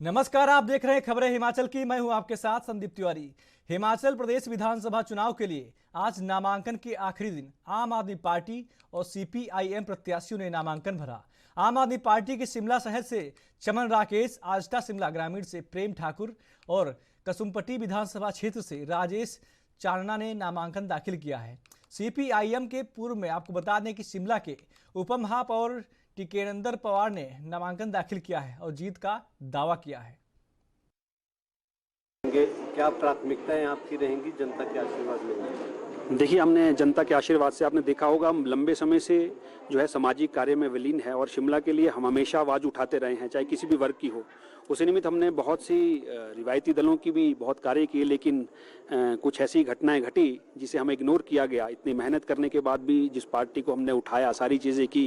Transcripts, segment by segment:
नमस्कार, आप देख रहे हैं खबरें हिमाचल की। मैं हूं आपके साथ संदीप तिवारी। हिमाचल प्रदेश विधानसभा चुनाव के लिए आज नामांकन के आखिरी दिन आम आदमी पार्टी और सीपीआईएम प्रत्याशियों ने नामांकन भरा। आम आदमी पार्टी के शिमला शहर से चमन राकेश, आजटा शिमला ग्रामीण से प्रेम ठाकुर और कसुम्पटी विधानसभा क्षेत्र से राजेश चारणा ने नामांकन दाखिल किया है। सीपीआईएम के पूर्व में आपको बता दें कि शिमला के उपमहापौर टिकेंद्र पवार ने नामांकन दाखिल किया है और जीत का दावा किया है। क्या प्राथमिकताएं आपकी रहेंगी, जनता के आशीर्वाद लेंगे? देखिए, हमने जनता के आशीर्वाद से, आपने देखा होगा, हम लंबे समय से जो है सामाजिक कार्य में विलीन है और शिमला के लिए हम हमेशा आवाज़ उठाते रहे हैं, चाहे किसी भी वर्ग की हो। उसी निमित्त हमने बहुत सी रिवायती दलों की भी बहुत कार्य किए, लेकिन कुछ ऐसी घटनाएं घटी जिसे हमें इग्नोर किया गया। इतनी मेहनत करने के बाद भी जिस पार्टी को हमने उठाया, सारी चीज़ें की,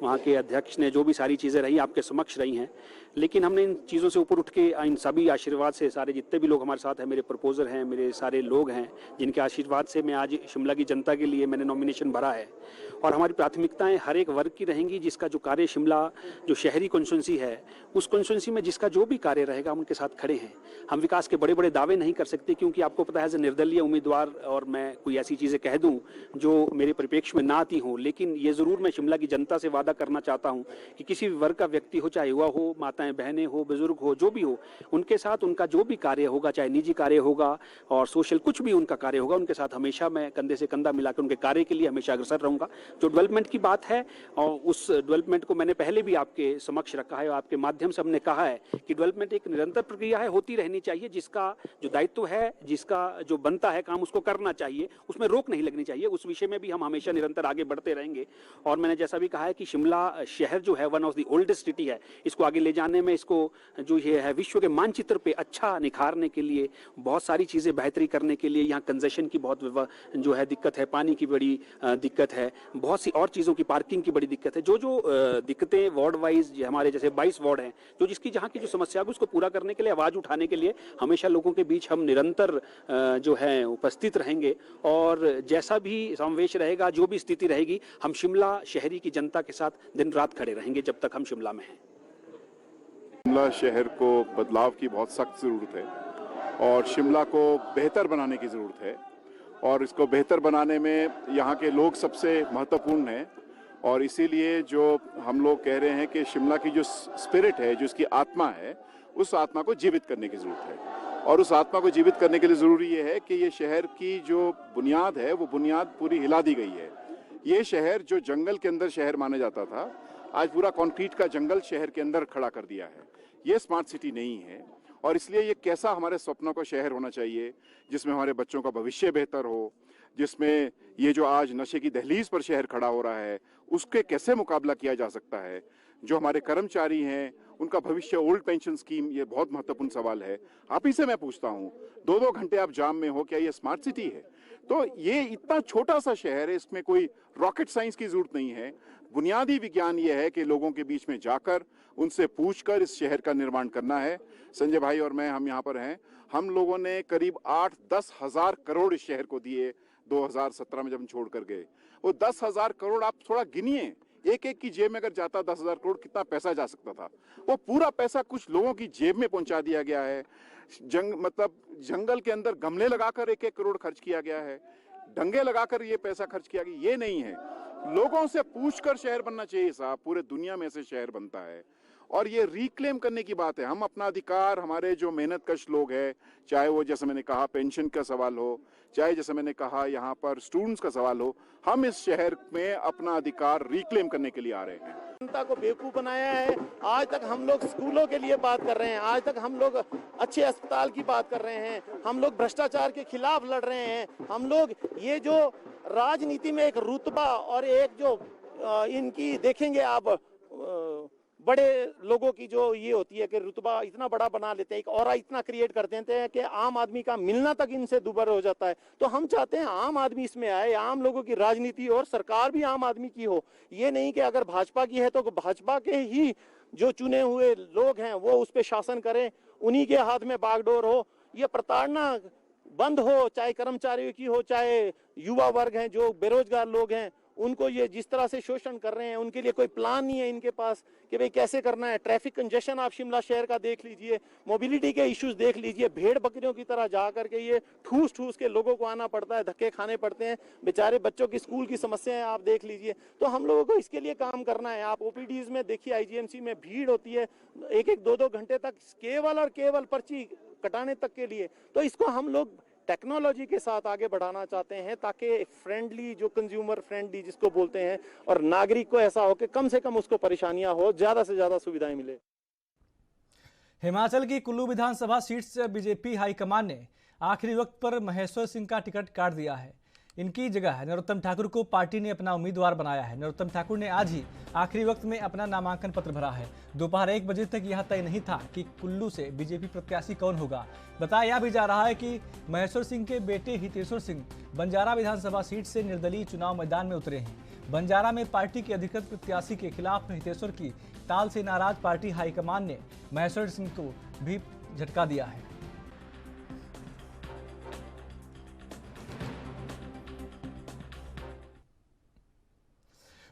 वहाँ के अध्यक्ष ने जो भी सारी चीज़ें रही आपके समक्ष रही हैं, लेकिन हमने इन चीज़ों से ऊपर उठ के इन सभी आशीर्वाद से, सारे जितने भी लोग हमारे साथ हैं, मेरे प्रपोजर हैं, मेरे सारे लोग हैं, जिनके आशीर्वाद से मैं आज शिमला की जनता के लिए मैंने नॉमिनेशन भरा है। और हमारी प्राथमिकताएं हर एक वर्ग की रहेंगी। जिसका जो कार्य शिमला जो शहरी कॉन्स्टिट्यूंसी है, उस कॉन्स्टिट्यूंसी में जिसका जो भी कार्य रहेगा हम उनके साथ खड़े हैं। हम विकास के बड़े बड़े दावे नहीं कर सकते, क्योंकि आपको पता है एज ए निर्दलीय उम्मीदवार और मैं कोई ऐसी चीज़ें कह दूं जो मेरे परिप्रेक्ष्य में ना आती हों, लेकिन ये ज़रूर मैं शिमला की जनता से वादा करना चाहता हूं कि किसी भी वर्ग का व्यक्ति हो, चाहे युवा हो, माताएं बहनें हो, बुजुर्ग हो, जो भी हो, उनके साथ उनका जो भी कार्य होगा, चाहे निजी कार्य होगा और सोशल कुछ भी उनका कार्य होगा, उनके साथ हमेशा मैं कंधे से कंधा मिलाकर उनके कार्य के लिए हमेशा अग्रसर रहूंगा। जो डेवलपमेंट की बात है, और उस डेवलपमेंट को मैंने पहले भी आपके समक्ष रखा है और आपके माध्यम से हमने कहा है कि डेवलपमेंट एक निरंतर प्रक्रिया है, होती रहनी चाहिए। जिसका जो दायित्व है, जिसका जो बनता है काम, उसको करना चाहिए, उसमें रोक नहीं लगनी चाहिए। उस विषय में भी हम हमेशा निरंतर आगे बढ़ते रहेंगे। और मैंने जैसा भी कहा है कि शिमला शहर जो है one of the oldest city है, इसको आगे ले जाने में, इसको जो ये है विश्व के मानचित्र पे अच्छा निखारने के लिए, बहुत सारी चीज़ें बेहतरी करने के लिए, यहाँ कंजेशन की बहुत जो है दिक्कत है, पानी की बड़ी दिक्कत है, बहुत सी और चीज़ों की, पार्किंग की बड़ी दिक्कत है। जो दिक्कतें वार्ड वाइज हमारे जैसे 22 वार्ड हैं, जो जिसकी जहाँ की जो समस्या है उसको पूरा करने के लिए, आवाज़ उठाने के लिए हमेशा लोगों के बीच हम निरंतर जो है उपस्थित रहेंगे। और जैसा भी समावेश रहेगा, जो भी स्थिति रहेगी, हम शिमला शहरी की जनता के साथ दिन रात खड़े रहेंगे जब तक हम शिमला में हैं। शिमला शहर को बदलाव की बहुत सख्त ज़रूरत है और शिमला को बेहतर बनाने की ज़रूरत है, और इसको बेहतर बनाने में यहाँ के लोग सबसे महत्वपूर्ण हैं। और इसीलिए जो हम लोग कह रहे हैं कि शिमला की जो स्पिरिट है, जो इसकी आत्मा है, उस आत्मा को जीवित करने की ज़रूरत है। और उस आत्मा को जीवित करने के लिए ज़रूरी ये है कि ये शहर की जो बुनियाद है, वो बुनियाद पूरी हिला दी गई है। ये शहर जो जंगल के अंदर शहर माना जाता था, आज पूरा कंक्रीट का जंगल शहर के अंदर खड़ा कर दिया है। ये स्मार्ट सिटी नहीं है। और इसलिए ये कैसा हमारे सपनों का शहर होना चाहिए, जिसमें हमारे बच्चों का भविष्य बेहतर हो, जिसमें ये जो आज नशे की दहलीज पर शहर खड़ा हो रहा है, उसके कैसे मुकाबला किया जा सकता है। जो हमारे कर्मचारी हैं, उनका भविष्य, ओल्ड पेंशन स्कीम, ये बहुत महत्वपूर्ण सवाल है। आप ही से मैं पूछता हूँ, 2-2 घंटे आप जाम में हो, क्या ये स्मार्ट सिटी है? तो ये इतना छोटा सा शहर है, इसमें कोई रॉकेट साइंस की जरूरत नहीं है। बुनियादी विज्ञान ये है कि लोगों के बीच में जाकर, उनसे पूछकर इस शहर का निर्माण करना है। संजय भाई और मैं, हम यहाँ पर हैं, हम लोगों ने करीब 8-10 हज़ार करोड़ इस शहर को दिए 2017 में जब हम छोड़ कर गए। वो 10,000 करोड़ आप थोड़ा गिनिए, एक एक की जेब में अगर जाता 10,000 करोड़, कितना पैसा जा सकता था। वो पूरा पैसा कुछ लोगों की जेब में पहुंचा दिया गया है। जंगल के अंदर गमले लगाकर 1-1 करोड़ खर्च किया गया है, डंगे लगाकर ये पैसा खर्च किया गया। ये नहीं है, लोगों से पूछकर शहर बनना चाहिए साहब। पूरे दुनिया में से शहर बनता है और ये रिक्लेम करने की बात है। हम अपना अधिकार, हमारे जो मेहनतकश लोग हैं, चाहे वो जैसे मैंने कहा पेंशन का सवाल हो, चाहे जैसे मैंने कहा यहाँ पर स्टूडेंट्स का सवाल हो, हम इस शहर में अपना अधिकार रिक्लेम करने के लिए आ रहे हैं। जनता को बेवकूफ बनाया है। आज तक हम लोग स्कूलों के लिए बात कर रहे हैं, आज तक हम लोग अच्छे अस्पताल की बात कर रहे हैं, हम लोग भ्रष्टाचार के खिलाफ लड़ रहे हैं। हम लोग ये जो राजनीति में एक रुतबा और एक जो इनकी देखेंगे आप, बड़े लोगों की जो ये होती है कि रुतबा इतना बड़ा बना लेते हैं, एक ऑरा इतना क्रिएट कर देते हैं कि आम आदमी का मिलना तक इनसे दूभर हो जाता है। तो हम चाहते हैं आम आदमी इसमें आए, आम लोगों की राजनीति, और सरकार भी आम आदमी की हो। ये नहीं कि अगर भाजपा की है तो भाजपा के ही जो चुने हुए लोग हैं वो उस पर शासन करें, उन्हीं के हाथ में बागडोर हो। ये प्रताड़ना बंद हो, चाहे कर्मचारियों की हो, चाहे युवा वर्ग हैं, जो बेरोजगार लोग हैं, उनको ये जिस तरह से शोषण कर रहे हैं, उनके लिए कोई प्लान नहीं है इनके पास कि भाई कैसे करना है। ट्रैफिक कंजेशन आप शिमला शहर का देख लीजिए, मोबिलिटी के इश्यूज देख लीजिए, भेड़ बकरियों की तरह जा करके ये ठूस ठूस के लोगों को आना पड़ता है, धक्के खाने पड़ते हैं, बेचारे बच्चों की स्कूल की समस्याएं आप देख लीजिए। तो हम लोगों को इसके लिए काम करना है। आप ओपीडीज में देखिए, आईजीएमसी में भीड़ होती है 1-1, 2-2 घंटे तक केवल और केवल पर्ची कटाने तक के लिए। तो इसको हम लोग टेक्नोलॉजी के साथ आगे बढ़ाना चाहते हैं ताकि फ्रेंडली, जो कंज्यूमर फ्रेंडली जिसको बोलते हैं, और नागरिक को ऐसा हो कि कम से कम उसको परेशानियां हो, ज्यादा से ज्यादा सुविधाएं मिले। हिमाचल की कुल्लू विधानसभा सीट से बीजेपी हाईकमान ने आखिरी वक्त पर महेश्वर सिंह का टिकट काट दिया है। इनकी जगह नरोत्तम ठाकुर को पार्टी ने अपना उम्मीदवार बनाया है। नरोत्तम ठाकुर ने आज ही आखिरी वक्त में अपना नामांकन पत्र भरा है। दोपहर 1 बजे तक यह तय नहीं था कि कुल्लू से बीजेपी प्रत्याशी कौन होगा। बताया भी जा रहा है कि महेश्वर सिंह के बेटे हितेश्वर सिंह बंजारा विधानसभा सीट से निर्दलीय चुनाव मैदान में उतरे हैं। बंजारा में पार्टी के अधिकृत प्रत्याशी के खिलाफ हितेश्वर की ताल से नाराज पार्टी हाईकमान ने महेश्वर सिंह को भी झटका दिया है।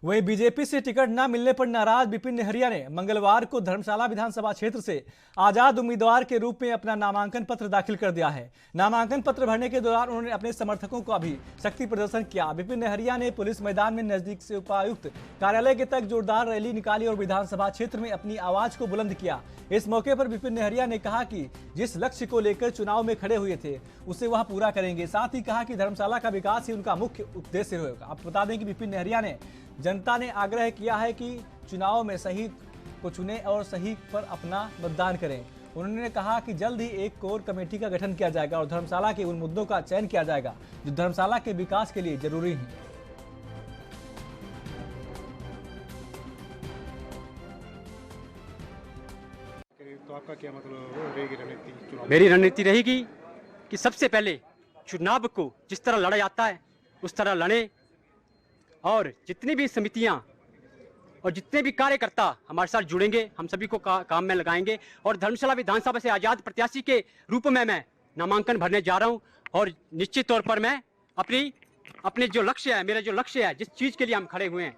वहीं बीजेपी से टिकट न मिलने पर नाराज विपिन नेहरिया ने मंगलवार को धर्मशाला विधानसभा क्षेत्र से आजाद उम्मीदवार के रूप में अपना नामांकन पत्र दाखिल कर दिया है। नामांकन पत्र भरने के दौरान उन्होंने अपने समर्थकों का भी शक्ति प्रदर्शन किया। विपिन नेहरिया ने पुलिस मैदान में नजदीक से उपायुक्त कार्यालय के तक जोरदार रैली निकाली और विधानसभा क्षेत्र में अपनी आवाज को बुलंद किया। इस मौके पर विपिन नेहरिया ने कहा कि जिस लक्ष्य को लेकर चुनाव में खड़े हुए थे उसे वह पूरा करेंगे। साथ ही कहा कि धर्मशाला का विकास ही उनका मुख्य उद्देश्य होगा। आपको बता दें कि विपिन नेहरिया ने जनता ने आग्रह किया है कि चुनाव में सही को चुने और सही पर अपना मतदान करें। उन्होंने कहा कि जल्द ही एक कोर कमेटी का गठन किया जाएगा और धर्मशाला के उन मुद्दों का चयन किया जाएगा जो धर्मशाला के विकास के लिए जरूरी हैं। तो आपका क्या मतलब रहेगी रणनीति चुनाव? मेरी रणनीति रहेगी कि सबसे पहले चुनाव को जिस तरह लड़ा जाता है उस तरह लड़े और जितनी भी समितियां और जितने भी कार्यकर्ता हमारे साथ जुड़ेंगे हम सभी को काम में लगाएंगे और धर्मशाला विधानसभा से आजाद प्रत्याशी के रूप में मैं नामांकन भरने जा रहा हूं। और निश्चित तौर पर मैं अपने जो लक्ष्य है, मेरा जो लक्ष्य है, जिस चीज़ के लिए हम खड़े हुए हैं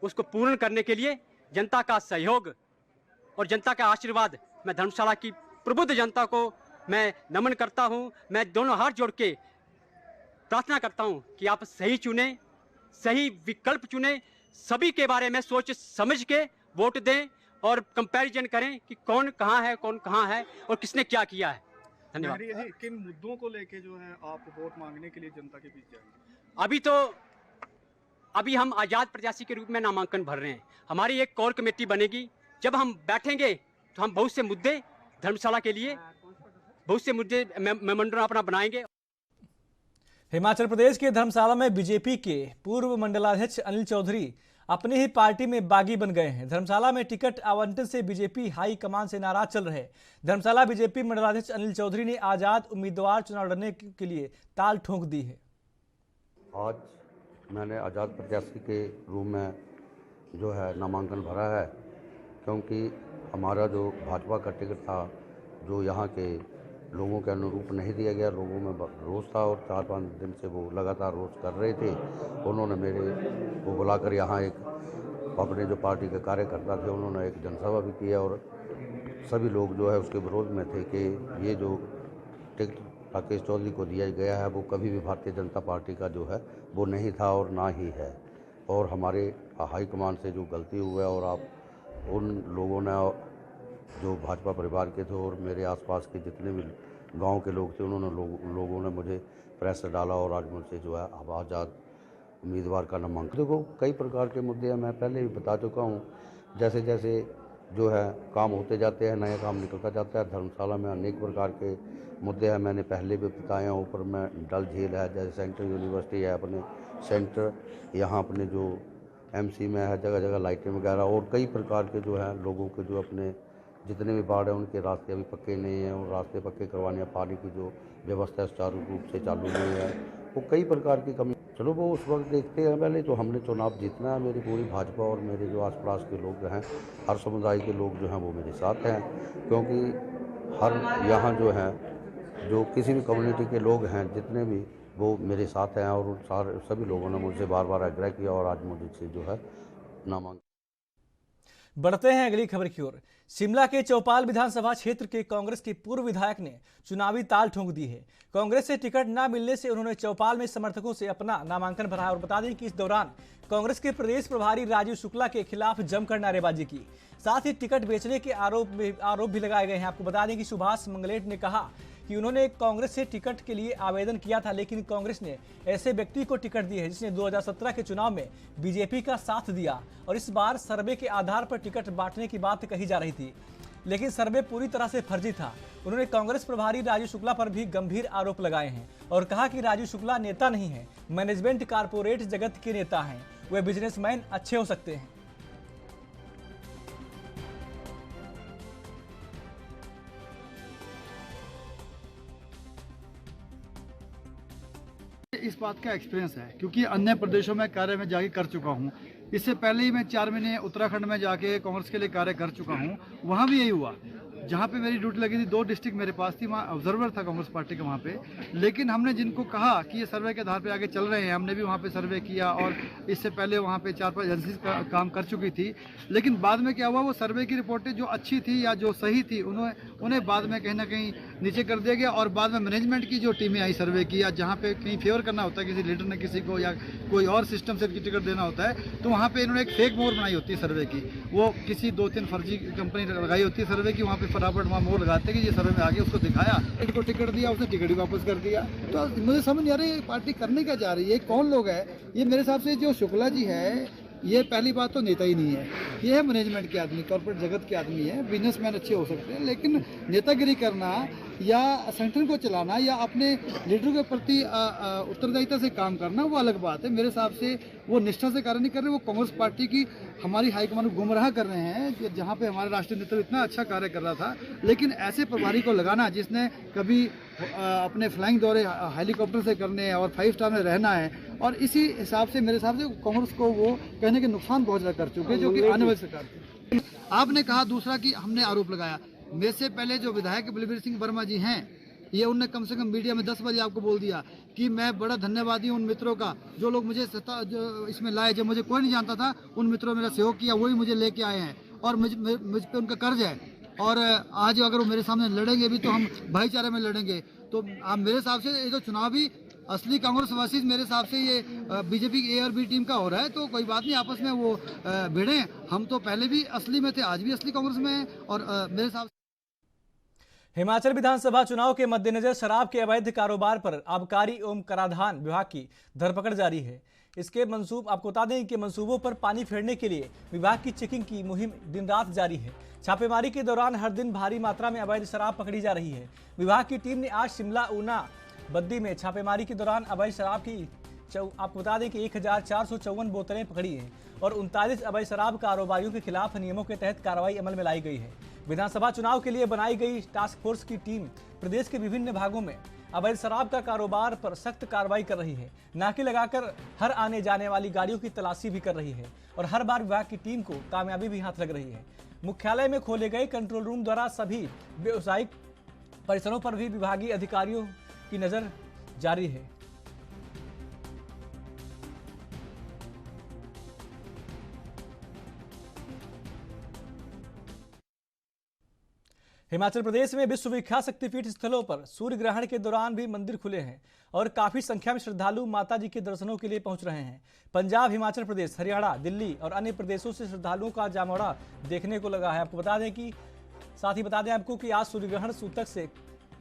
उसको पूर्ण करने के लिए जनता का सहयोग और जनता का आशीर्वाद, मैं धर्मशाला की प्रबुद्ध जनता को मैं नमन करता हूं। मैं दोनों हाथ जोड़ के प्रार्थना करता हूं कि आप सही चुने, सही विकल्प चुने, सभी के बारे में सोच समझ के वोट दें और कंपैरिजन करें कि कौन कहाँ है और किसने क्या किया है। धन्यवाद। किन मुद्दों को लेके जो है आप वोट मांगने के लिए जनता के बीच जाएंगे? अभी हम आजाद प्रत्याशी के रूप में नामांकन भर रहे हैं। हमारी एक कोर कमेटी बनेगी। जब हम बैठेंगे तो हम बहुत से मुद्दे धर्मशाला के लिए मेमोरेंडम अपना बनाएंगे। हिमाचल प्रदेश के धर्मशाला में बीजेपी के पूर्व मंडलाध्यक्ष अनिल चौधरी अपनी ही पार्टी में बागी बन गए हैं। धर्मशाला में टिकट आवंटन से बीजेपी हाई कमान से नाराज चल रहे। धर्मशाला बीजेपी मंडलाध्यक्ष अनिल चौधरी ने आजाद उम्मीदवार चुनाव लड़ने के लिए ताल ठोंक दी है। आज मैंने आजाद प्रत्याशी के रूप में जो है नामांकन भरा है, क्योंकि हमारा जो भाजपा का टिकट था जो यहाँ के लोगों के अनुरूप नहीं दिया गया। लोगों में रोष था और 4-5 दिन से वो लगातार रोष कर रहे थे। उन्होंने मेरे को बुलाकर यहाँ एक अपने जो पार्टी के कार्यकर्ता थे उन्होंने एक जनसभा भी किया और सभी लोग जो है उसके विरोध में थे कि ये जो टिकट राकेश चौधरी को दिया गया है वो कभी भी भारतीय जनता पार्टी का जो है वो नहीं था और ना ही है। और हमारे हाईकमान से जो गलती हुआ है और आप उन लोगों ने जो भाजपा परिवार के थे और मेरे आसपास के जितने भी गांव के लोग थे उन्होंने लोगों ने मुझे प्रेस से डाला और आज मुझसे जो है आजाद उम्मीदवार का नामांकन। देखो कई प्रकार के मुद्दे हैं, मैं पहले भी बता चुका हूँ। जैसे जैसे जो है काम होते जाते हैं नया काम निकलता जाता है। धर्मशाला में अनेक प्रकार के मुद्दे हैं, मैंने पहले भी बताए हैं। ऊपर में डल झील है, जैसे सेंट्रल यूनिवर्सिटी है, अपने सेंटर यहाँ अपने जो MC में है, जगह जगह लाइटें वगैरह और कई प्रकार के जो है लोगों के जो अपने जितने भी वार्ड हैं उनके रास्ते अभी पक्के नहीं हैं और रास्ते पक्के करवाने या पानी की जो व्यवस्था सुचारू रूप से चालू नहीं है, वो कई प्रकार की कमी। चलो वो उस वक्त देखते हैं। पहले तो हमने चुनाव जीतना है। मेरी पूरी भाजपा और मेरे जो आसपास के लोग हैं, हर समुदाय के लोग जो हैं वो मेरे साथ हैं, क्योंकि हर यहाँ जो है जो किसी भी कम्युनिटी के लोग हैं जितने भी वो मेरे साथ हैं और सभी लोगों ने मुझसे बार बार आग्रह किया और आज मुझे जो है नामांकन। बढ़ते हैं अगली खबर की ओर। शिमला के चौपाल विधानसभा क्षेत्र के कांग्रेस के पूर्व विधायक ने चुनावी ताल ठोंक दी है। कांग्रेस से टिकट न मिलने से उन्होंने चौपाल में समर्थकों से अपना नामांकन भरा और बता दें कि इस दौरान कांग्रेस के प्रदेश प्रभारी राजीव शुक्ला के खिलाफ जमकर नारेबाजी की। साथ ही टिकट बेचने के आरोप भी लगाए गए हैं। आपको बता दें कि सुभाष मंगलेट ने कहा कि उन्होंने कांग्रेस से टिकट के लिए आवेदन किया था, लेकिन कांग्रेस ने ऐसे व्यक्ति को टिकट दी है जिसने 2017 के चुनाव में बीजेपी का साथ दिया और इस बार सर्वे के आधार पर टिकट बांटने की बात कही जा रही थी, लेकिन सर्वे पूरी तरह से फर्जी था। उन्होंने कांग्रेस प्रभारी राजू शुक्ला पर भी गंभीर आरोप लगाए हैं और कहा कि राजू शुक्ला नेता नहीं है, मैनेजमेंट कारपोरेट जगत के नेता हैं, वे बिजनेसमैन अच्छे हो सकते हैं। इस बात का एक्सपीरियंस है क्योंकि अन्य प्रदेशों में कार्य में जाके कर चुका हूँ। इससे पहले ही मैं 4 महीने उत्तराखंड में जाके कांग्रेस के लिए कार्य कर चुका हूँ। वहाँ भी यही हुआ, जहाँ पे मेरी ड्यूटी लगी थी 2 डिस्ट्रिक्ट मेरे पास थी, वहाँ ऑब्जर्वर था कांग्रेस पार्टी का वहाँ पे। लेकिन हमने जिनको कहा कि ये सर्वे के आधार पे आगे चल रहे हैं, हमने भी वहाँ पे सर्वे किया और इससे पहले वहाँ पे 4-5 एजेंसीज का काम कर चुकी थी। लेकिन बाद में क्या हुआ, वो सर्वे की रिपोर्टें जो अच्छी थी या जो सही थी उन्हें बाद में कहीं ना कहीं नीचे कर दिया गया और बाद में मैनेजमेंट की जो टीमें आई सर्वे की, या जहाँ पे कहीं फेवर करना होता है किसी लीडर ने किसी को या कोई और सिस्टम से टिकट देना होता है, तो वहाँ पे इन्होंने एक फेक मोहर बनाई होती है सर्वे की। वो किसी 2-3 फर्जी कंपनी लगाई होती है सर्वे की, वहाँ पे फटाफट वहाँ मोहर लगाते कि ये सर्वे में आगे उसको दिखाया, इनको टिकट दिया, उसने टिकट ही वापस कर दिया। तो मुझे समझ नहीं आ रही पार्टी करने क्या जा रही है, कौन लोग है ये। मेरे हिसाब से जो शुक्ला जी है, ये पहली बात तो नेता ही नहीं है, ये है मैनेजमेंट के आदमी, कॉर्पोरेट जगत के आदमी है। बिजनेसमैन अच्छे हो सकते हैं, लेकिन नेतागिरी करना या संगठन को चलाना या अपने लीडर के प्रति उत्तरदायिता से काम करना वो अलग बात है। मेरे हिसाब से वो निष्ठा से कार्य नहीं कर रहे, वो कांग्रेस पार्टी की हमारी हाईकमान को गुमराह कर रहे हैं, जहाँ पे हमारा राष्ट्रीय नेतृत्व इतना अच्छा कार्य कर रहा था। लेकिन ऐसे प्रभारी को लगाना जिसने कभी अपने फ्लाइंग दौरे हेलीकॉप्टर से करने और 5 स्टार में रहना है, और इसी हिसाब से मेरे हिसाब से कांग्रेस को वो कहने के नुकसान पहुँचा कर चुके, जो कि आने वाली सरकार। आपने कहा दूसरा कि हमने आरोप लगाया, मेरे से पहले जो विधायक बलबीर सिंह वर्मा जी हैं, ये उनने कम से कम मीडिया में 10 बजे आपको बोल दिया कि मैं बड़ा धन्यवादी हूँ उन मित्रों का जो लोग मुझे जो इसमें लाए, जब मुझे कोई नहीं जानता था उन मित्रों ने मेरा सहयोग किया, वही मुझे लेके आए हैं और मुझ पे उनका कर्ज है। और आज अगर वो मेरे सामने लड़ेंगे भी तो हम भाईचारे में लड़ेंगे। तो मेरे हिसाब से ये तो चुनावी असली कांग्रेस वर्सेस मेरे हिसाब से ये बीजेपी की ए और बी टीम का हो रहा है। तो कोई बात नहीं, आपस में वो भिड़े। हम तो पहले भी असली में थे, आज भी असली कांग्रेस में है। और मेरे हिसाब हिमाचल विधानसभा चुनाव के मद्देनजर शराब के अवैध कारोबार पर आबकारी एवं कराधान विभाग की धरपकड़ जारी है। इसके आपको बता दें कि मंसूबों पर पानी फेरने के लिए विभाग की चेकिंग की मुहिम दिन रात जारी है। छापेमारी के दौरान हर दिन भारी मात्रा में अवैध शराब पकड़ी जा रही है। विभाग की टीम ने आज शिमला, ऊना, बद्दी में छापेमारी के दौरान अवैध शराब की आपको बता दें कि 1454 बोतलें पकड़ी हैं और 39 अवैध शराब कारोबारियों के खिलाफ नियमों के तहत कार्रवाई अमल में लाई गई है। विधानसभा चुनाव के लिए बनाई गई टास्क फोर्स की टीम प्रदेश के विभिन्न भागों में अवैध शराब का कारोबार पर सख्त कार्रवाई कर रही है। नाके लगाकर हर आने जाने वाली गाड़ियों की तलाशी भी कर रही है और हर बार विभाग की टीम को कामयाबी भी हाथ लग रही है। मुख्यालय में खोले गए कंट्रोल रूम द्वारा सभी व्यावसायिक परिसरों पर भी विभागीय अधिकारियों की नजर जारी है। हिमाचल प्रदेश में विश्व विख्यात शक्तिपीठ स्थलों पर सूर्य ग्रहण के दौरान भी मंदिर खुले हैं और काफी संख्या में श्रद्धालु माता जी के दर्शनों के लिए पहुंच रहे हैं। पंजाब, हिमाचल प्रदेश, हरियाणा, दिल्ली और अन्य प्रदेशों से श्रद्धालुओं का जमावड़ा देखने को लगा है। आपको बता दें आपको कि आज सूर्य ग्रहण सूतक से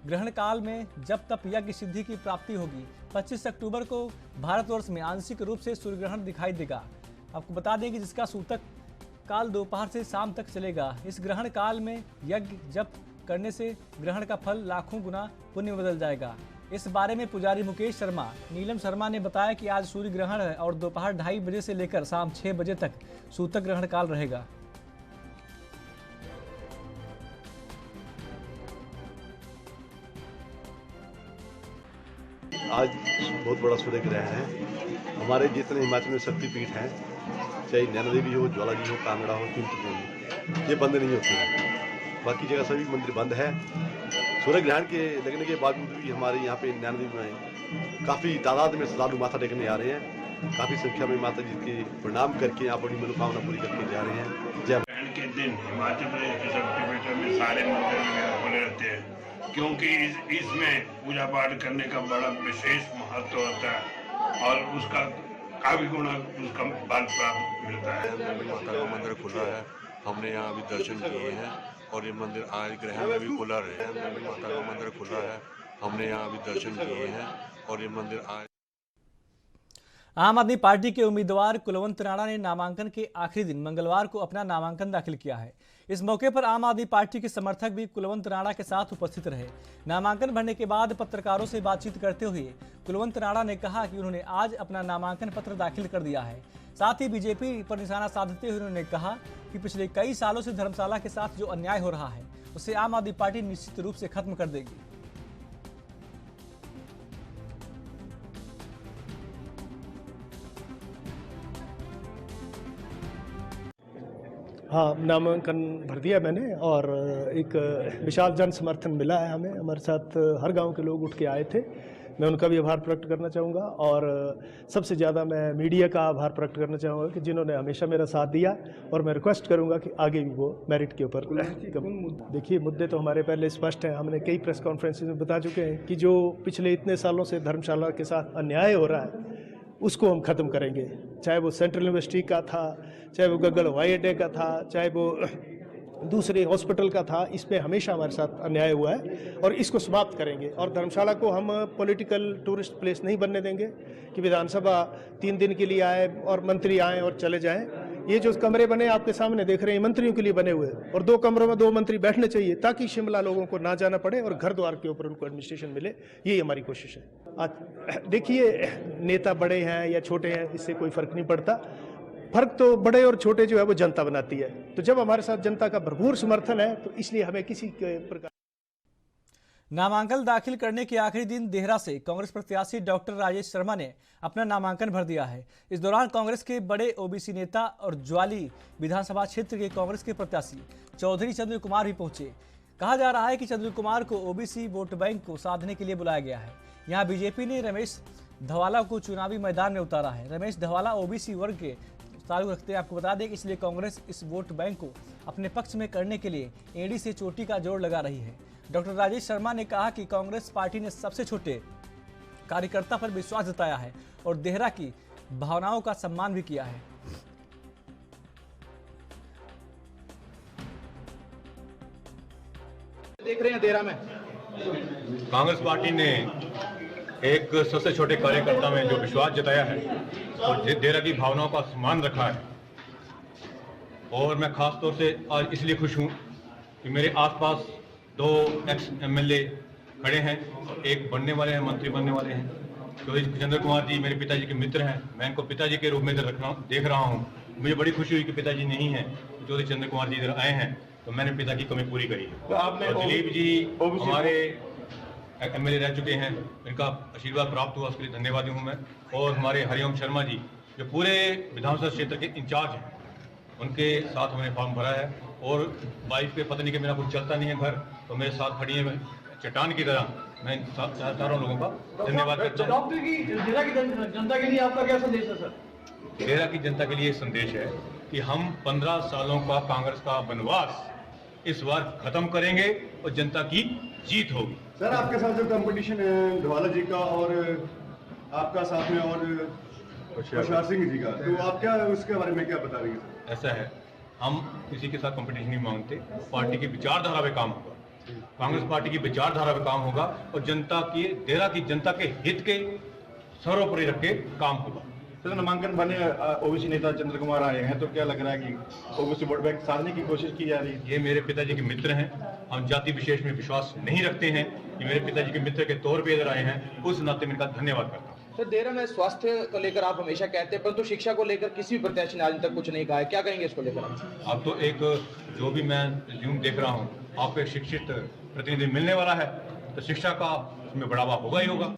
ग्रहण काल में जब तप यज्ञ सिद्धि की प्राप्ति होगी। 25 अक्टूबर को भारतवर्ष में आंशिक रूप से सूर्य ग्रहण दिखाई देगा। आपको बता दें कि जिसका सूतक काल दोपहर से शाम तक चलेगा। इस ग्रहण काल में यज्ञ जप करने से ग्रहण का फल लाखों गुना पुण्य में बदल जाएगा। इस बारे में पुजारी मुकेश शर्मा, नीलम शर्मा ने बताया कि आज सूर्य ग्रहण है और दोपहर 2:30 बजे से लेकर शाम 6 बजे तक सूतक ग्रहण काल रहेगा। आज बहुत बड़ा सूर्य ग्रहण है। हमारे जितने हिमाचल में शक्तिपीठ हैं, चाहे नैना देवी हो, ज्वाला जी हो, कांगड़ा हो, चिंतपूर्णी, ये बंद नहीं होते हैं। बाकी जगह सभी मंदिर बंद है। सूर्य ग्रहण के लगने के बावजूद भी हमारे यहाँ पे नैना देवी में काफ़ी तादाद में श्रद्धालु माथा टेकने आ रहे हैं। काफ़ी संख्या में माता जी की प्रणाम करके यहाँ अपनी मनोकामना पूरी करके जा रहे हैं। जय के दिन हिमाचल प्रदेश के शक्तिपीठों में सारे मंदिर वगैरह खुले रहते हैं, क्योंकि इसमें पूजा पाठ करने का बड़ा विशेष महत्व होता है और उसका काफी गुना उसका फल प्राप्त मिलता है। माता का मंदिर खुला है, हमने यहाँ अभी दर्शन किए हैं और ये मंदिर आज ग्रहण में भी खुला रहे। माता का मंदिर खुला है, हमने यहाँ अभी दर्शन किए हैं और ये मंदिर आज। आम आदमी पार्टी के उम्मीदवार कुलवंत राणा ने नामांकन के आखिरी दिन मंगलवार को अपना नामांकन दाखिल किया है। इस मौके पर आम आदमी पार्टी के समर्थक भी कुलवंत राणा के साथ उपस्थित रहे। नामांकन भरने के बाद पत्रकारों से बातचीत करते हुए कुलवंत राणा ने कहा कि उन्होंने आज अपना नामांकन पत्र दाखिल कर दिया है। साथ ही बीजेपी पर निशाना साधते हुए उन्होंने कहा कि पिछले कई सालों से धर्मशाला के साथ जो अन्याय हो रहा है उसे आम आदमी पार्टी निश्चित रूप से खत्म कर देगी। हाँ, नामांकन भर दिया मैंने और एक विशाल जन समर्थन मिला है हमें। हमारे साथ हर गांव के लोग उठ के आए थे। मैं उनका भी आभार प्रकट करना चाहूँगा और सबसे ज़्यादा मैं मीडिया का आभार प्रकट करना चाहूँगा कि जिन्होंने हमेशा मेरा साथ दिया और मैं रिक्वेस्ट करूँगा कि आगे भी वो मेरिट के ऊपर। देखिए, मुद्दे तो हमारे पहले स्पष्ट हैं। हमने कई प्रेस कॉन्फ्रेंसेज में बता चुके हैं कि जो पिछले इतने सालों से धर्मशाला के साथ अन्याय हो रहा है उसको हम ख़त्म करेंगे। चाहे वो सेंट्रल यूनिवर्सिटी का था, चाहे वो गग्गल हवाई अड्डे का था, चाहे वो दूसरे हॉस्पिटल का था, इसमें हमेशा हमारे साथ अन्याय हुआ है और इसको समाप्त करेंगे। और धर्मशाला को हम पॉलिटिकल टूरिस्ट प्लेस नहीं बनने देंगे कि विधानसभा 3 दिन के लिए आए और मंत्री आएँ और चले जाएं। ये जो कमरे बने आपके सामने देख रहे हैं, मंत्रियों के लिए बने हुए और 2 कमरों में 2 मंत्री बैठने चाहिए ताकि शिमला लोगों को ना जाना पड़े और घर द्वार के ऊपर उनको एडमिनिस्ट्रेशन मिले। यही हमारी कोशिश है। आज देखिए, नेता बड़े हैं या छोटे हैं इससे कोई फर्क नहीं पड़ता। फर्क तो बड़े और छोटे जो है वो जनता बनाती है। तो जब हमारे साथ जनता का भरपूर समर्थन है तो इसलिए हमें किसी प्रकार। नामांकन दाखिल करने के आखिरी दिन देहरा से कांग्रेस प्रत्याशी डॉक्टर राजेश शर्मा ने अपना नामांकन भर दिया है। इस दौरान कांग्रेस के बड़े ओबीसी नेता और ज्वाली विधानसभा क्षेत्र के कांग्रेस के प्रत्याशी चौधरी चंद्र कुमार भी पहुंचे। कहा जा रहा है कि चंद्र कुमार को ओबीसी वोट बैंक को साधने के लिए बुलाया गया है। यहाँ बीजेपी ने रमेश धवाला को चुनावी मैदान में उतारा है। रमेश धवाला ओबीसी वर्ग के ताल्लुक रखते हैं। आपको बता दें कि इसलिए कांग्रेस इस वोट बैंक को अपने पक्ष में करने के लिए एड़ी से चोटी का जोड़ लगा रही है। डॉक्टर राजेश शर्मा ने कहा कि कांग्रेस पार्टी ने सबसे छोटे कार्यकर्ता पर विश्वास जताया है और देहरा की भावनाओं का सम्मान भी किया है। देख रहे हैं देहरा में कांग्रेस पार्टी ने एक सबसे छोटे कार्यकर्ता में जो विश्वास जताया है और देहरा की भावनाओं का सम्मान रखा है। और मैं खास तौर से आज इसलिए खुश हूं कि मेरे आसपास 2 एक्स एमएलए खड़े हैं, एक बनने वाले हैं, मंत्री बनने वाले हैं। चौधरी चंद्र कुमार जी मेरे पिताजी के मित्र हैं। मैं इनको पिताजी के रूप में देख रहा हूं। मुझे बड़ी खुशी हुई कि पिताजी नहीं हैं, चौधरी चंद्र कुमार जी इधर आए हैं, तो मैंने पिता की कमी पूरी करी है। और दिलीप जी हमारे एमएलए रह चुके हैं, इनका आशीर्वाद प्राप्त हुआ, उसके लिए धन्यवादी हूँ मैं। और हमारे हरिओम शर्मा जी जो पूरे विधानसभा क्षेत्र के इंचार्ज हैं, उनके साथ हमने फॉर्म भरा है। और वाइफ के पत्नी के मेरा कुछ चलता नहीं है घर, तो मेरे साथ खड़ी है चट्टान की तरह। मैं चारों लोगों का धन्यवाद करता हूँ। देहरा की जनता के लिए आपका क्या संदेश है सर? देहरा की जनता के लिए संदेश है कि हम 15 सालों का कांग्रेस का वनवास इस बार खत्म करेंगे और जनता की जीत होगी। सर, आपके साथ जो कंपटीशन है धवाला जी का और आपका साथ में और होशियार सिंह जी का, तो आप क्या उसके बारे में क्या बता रही हैं? ऐसा है, हम किसी के साथ कंपटीशन नहीं मांगते। पार्टी की विचारधारा पे काम होगा, कांग्रेस पार्टी की विचारधारा पे काम होगा और जनता की, देहरा की जनता के हित के सर्वोपरि रख के काम होगा। सर, नामांकन बने ओबीसी नेता चंद्र कुमार आए हैं, तो क्या लग रहा है कि ओबीसी वोट बैंक साधने की कोशिश की जा रही है? ये मेरे पिताजी के मित्र हैं। हम जाति विशेष में विश्वास नहीं रखते हैं। ये मेरे पिताजी के मित्र के तौर पे इधर आए हैं, उस नाते में इनका धन्यवाद करता हूँ। सर, देहरा में स्वास्थ्य को लेकर आप हमेशा कहते हैं, परंतु शिक्षा को लेकर किसी भी प्रत्याशी ने आज तक कुछ नहीं कहा है। क्या कहेंगे इसको लेकर? अब तो एक जो भी मैं रिज्यूम देख रहा हूँ, आपको एक शिक्षित प्रतिनिधि मिलने वाला है, तो शिक्षा का उसमें बढ़ावा होगा ही होगा।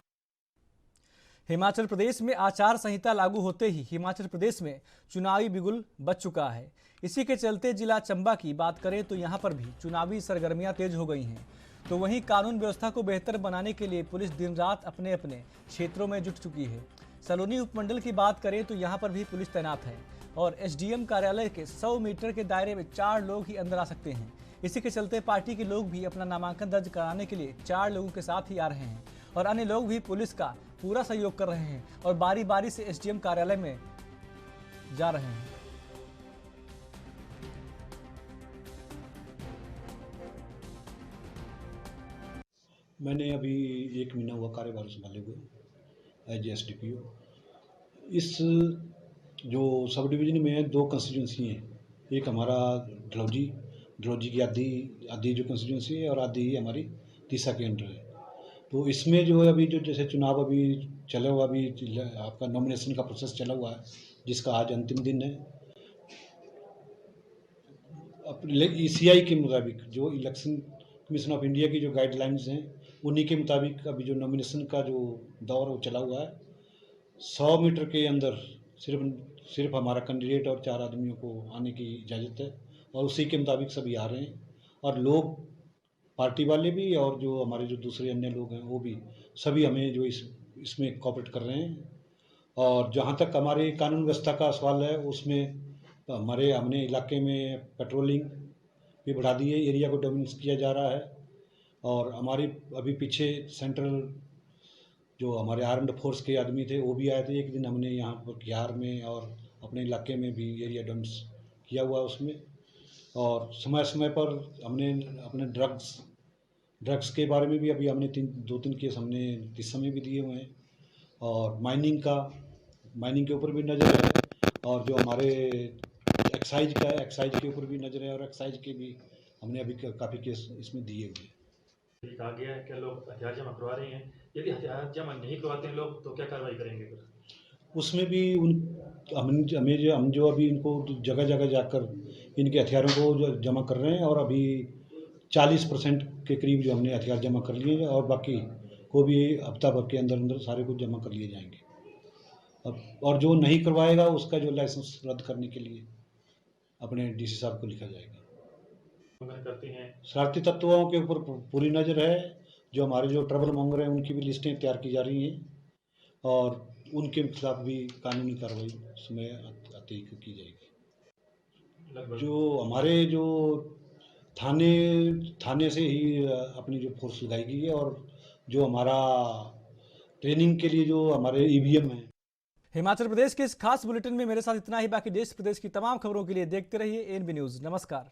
हिमाचल प्रदेश में आचार संहिता लागू होते ही हिमाचल प्रदेश में चुनावी बिगुल बच चुका है। इसी के चलते जिला चंबा की बात करें तो यहां पर भी चुनावी सरगर्मियां तेज हो गई हैं। तो वहीं कानून व्यवस्था को बेहतर बनाने के लिए पुलिस दिन रात अपने अपने क्षेत्रों में जुट चुकी है। सलोनी उपमंडल की बात करें तो यहाँ पर भी पुलिस तैनात है और एसडीएम कार्यालय के 100 मीटर के दायरे में 4 लोग ही अंदर आ सकते हैं। इसी के चलते पार्टी के लोग भी अपना नामांकन दर्ज कराने के लिए 4 लोगों के साथ ही आ रहे हैं और अन्य लोग भी पुलिस का पूरा सहयोग कर रहे हैं और बारी बारी से एसडीएम कार्यालय में जा रहे हैं। मैंने अभी 1 महीना हुआ कार्यभार संभाले हुए एज एसडीपीओ। इस जो सब डिवीज़न में 2 कंस्टिट्यूंसी हैं, एक हमारा ढलौजी की आधी जो कंस्टिट्यूंसी है और आधी ही हमारी तीसा के अंडर है। तो इसमें जो है अभी जो जैसे चुनाव अभी चला हुआ, अभी आपका नॉमिनेशन का प्रोसेस चला हुआ है जिसका आज अंतिम दिन है। ईसीआई के मुताबिक जो इलेक्शन कमीशन ऑफ इंडिया की जो गाइडलाइंस हैं उन्हीं के मुताबिक अभी जो नॉमिनेशन का जो दौर वो चला हुआ है। 100 मीटर के अंदर सिर्फ हमारा कैंडिडेट और 4 आदमियों को आने की इजाज़त है और उसी के मुताबिक सभी आ रहे हैं और लोग पार्टी वाले भी और जो हमारे जो दूसरे अन्य लोग हैं वो भी सभी हमें जो इसमें कोऑपरेट कर रहे हैं। और जहाँ तक हमारे कानून व्यवस्था का सवाल है उसमें हमने इलाके में पेट्रोलिंग भी बढ़ा दी है, एरिया को डोमिनेट किया जा रहा है। और हमारी अभी पीछे सेंट्रल जो हमारे आर्म्ड फोर्स के आदमी थे वो भी आए थे एक दिन। हमने यहाँ पर बिहार में और अपने इलाके में भी एरिया डोमिनेट किया हुआ उसमें। और समय समय पर हमने अपने ड्रग्स के बारे में भी अभी हमने 2-3 केस हमने इस समय भी दिए हुए हैं। और माइनिंग के ऊपर भी नज़र है और जो हमारे एक्साइज के ऊपर भी नज़र है और एक्साइज के भी हमने अभी काफ़ी केस इसमें दिए हुए हैं। कहा गया है कि लोग हथियार जमा करवा रहे हैं, यदि हथियार जमा नहीं करवाते हैं लोग तो क्या कार्रवाई करेंगे? उसमें भी हम जो अभी इनको जगह जगह जाकर इनके हथियारों को जमा कर रहे हैं और अभी 40% के करीब जो हमने हथियार जमा कर लिए हैं और बाकी को भी हफ्ता भर के अंदर सारे कुछ जमा कर लिए जाएंगे। और जो नहीं करवाएगा उसका जो लाइसेंस रद्द करने के लिए अपने डीसी साहब को लिखा जाएगा। करते हैं शरारती तत्वों के ऊपर पूरी नज़र है। जो हमारे जो ट्रबल मॉन्गर हैं उनकी भी लिस्टें तैयार की जा रही हैं और उनके खिलाफ भी कानूनी कार्रवाई समय आते ही की जाएगी। जो हमारे जो थाने से ही अपनी जो फोर्स लगाई गई है और जो हमारा ट्रेनिंग के लिए जो हमारे ईवीएम है। हिमाचल प्रदेश के इस खास बुलेटिन में मेरे साथ इतना ही। बाकी देश प्रदेश की तमाम खबरों के लिए देखते रहिए एएनबी न्यूज़। नमस्कार।